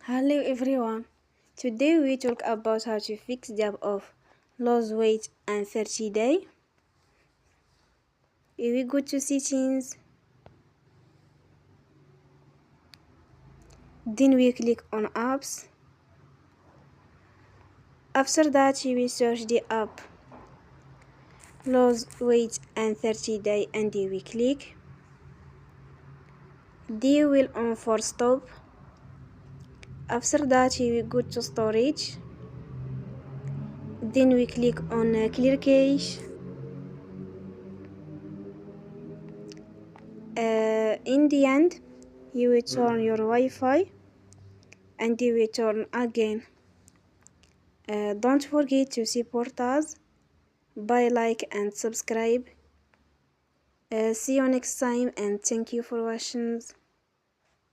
Hello everyone. Today we talk about how to fix the app of lose weight and 30 day. We go to settings. Then we click on apps. After that we search the app lose weight and 30 day and we click. They will on for stop. After that we go to storage. Then we click on clear cache. In the end you will turn your Wi-Fi and you will turn again. Don't forget to support us by like and subscribe. See you next time and thank you for watching.